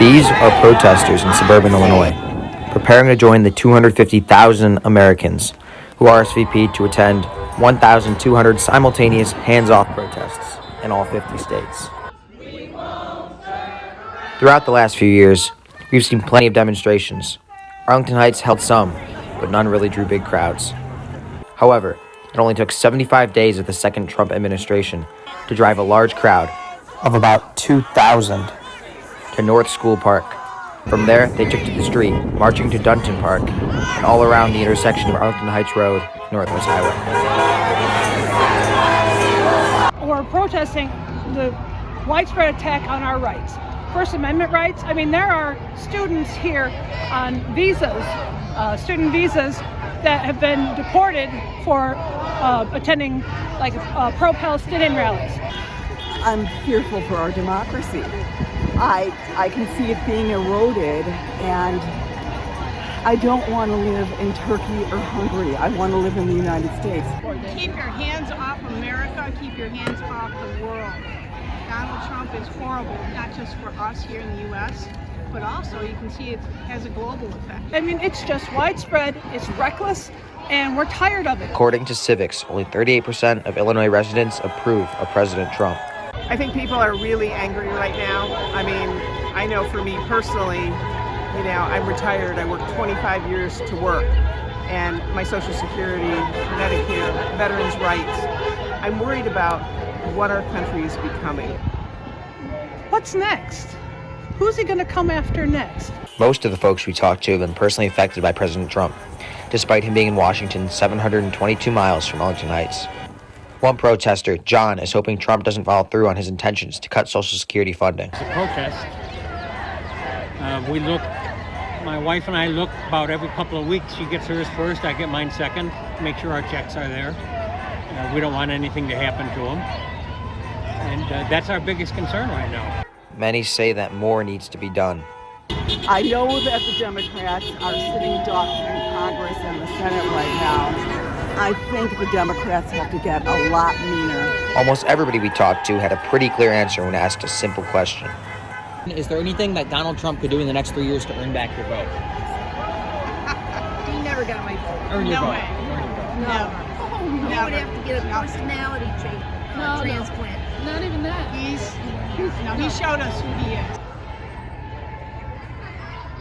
These are protesters in suburban Illinois, preparing to join the 250,000 Americans who RSVP'd to attend 1,200 simultaneous hands-off protests in all 50 states. Throughout the last few years, we've seen plenty of demonstrations. Arlington Heights held some, but none really drew big crowds. However, it only took 75 days of the second Trump administration to drive a large crowd of about 2,000 to North School Park. From there, they took to the street, marching to Dunton Park, and all around the intersection of Arlington Heights Road, Northwest Highway. We're protesting the widespread attack on our rights. First Amendment rights. I mean, there are students here on visas, student visas, that have been deported for attending pro-Palestinian rallies. I'm fearful for our democracy. I can see it being eroded, and I don't want to live in Turkey or Hungary. I want to live in the United States. Keep your hands off America, keep your hands off the world. Donald Trump is horrible, not just for us here in the U.S., but also you can see it has a global effect. I mean, it's just widespread, it's reckless, and we're tired of it. According to Civics, only 38% of Illinois residents approve of President Trump. I think people are really angry right now. I mean, I know for me personally, I'm retired. I worked 25 years to work, and my Social Security, Medicare, veterans' rights. I'm worried about what our country is becoming. What's next? Who's he going to come after next? Most of the folks we talked to have been personally affected by President Trump, despite him being in Washington 722 miles from Arlington Heights. One protester, Jahn, is hoping Trump doesn't follow through on his intentions to cut Social Security funding. It's a protest. My wife and I look about every couple of weeks. She gets hers first, I get mine second, make sure our checks are there. We don't want anything to happen to them. And that's our biggest concern right now. Many say that more needs to be done. I know that the Democrats are sitting ducks in Congress and the Senate right now. I think the Democrats have to get a lot meaner. Almost everybody we talked to had a pretty clear answer when asked a simple question. Is there anything that Donald Trump could do in the next 3 years to earn back your vote? He never got my vote. Earn your vote. No. He would have to get a personality transplant. Not even that. He showed us who he is.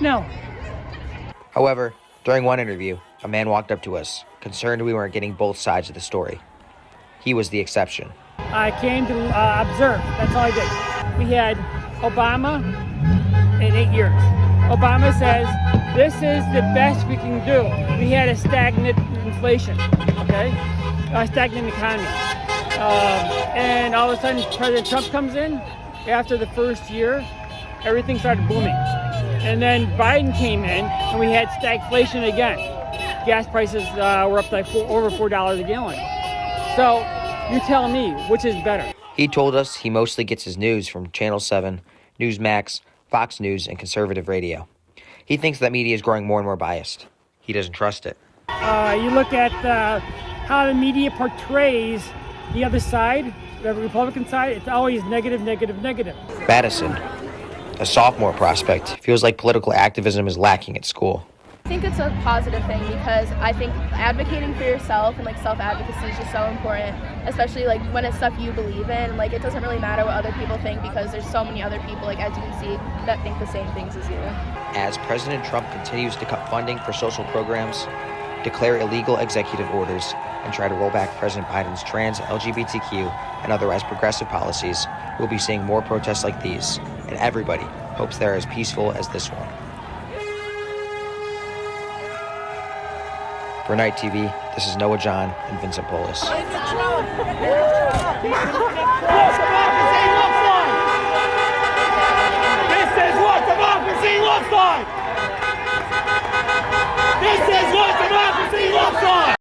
No. However, during one interview, a man walked up to us, concerned we weren't getting both sides of the story. He was the exception. I came to observe. That's all I did. We had Obama in 8 years. Obama says, this is the best we can do. We had a stagnant inflation, okay? A stagnant economy. And all of a sudden, President Trump comes in. After the first year, everything started booming. And then Biden came in, and we had stagflation again. Gas prices were up like over $4 a gallon. So you tell me, which is better? He told us he mostly gets his news from Channel 7, Newsmax, Fox News, and conservative radio. He thinks that media is growing more and more biased. He doesn't trust it. You look at how the media portrays the other side, the Republican side, it's always negative, negative, negative. Madison, a sophomore prospect, feels like political activism is lacking at school. I think it's a positive thing because I think advocating for yourself and self-advocacy is just so important, especially when it's stuff you believe in. It doesn't really matter what other people think because there's so many other people, as you can see, that think the same things as you. As President Trump continues to cut funding for social programs, declare illegal executive orders, and try to roll back President Biden's trans, LGBTQ, and otherwise progressive policies, we'll be seeing more protests like these, and everybody hopes they're as peaceful as this one. For KnightTV, this is Jahn and Vincent Poulos.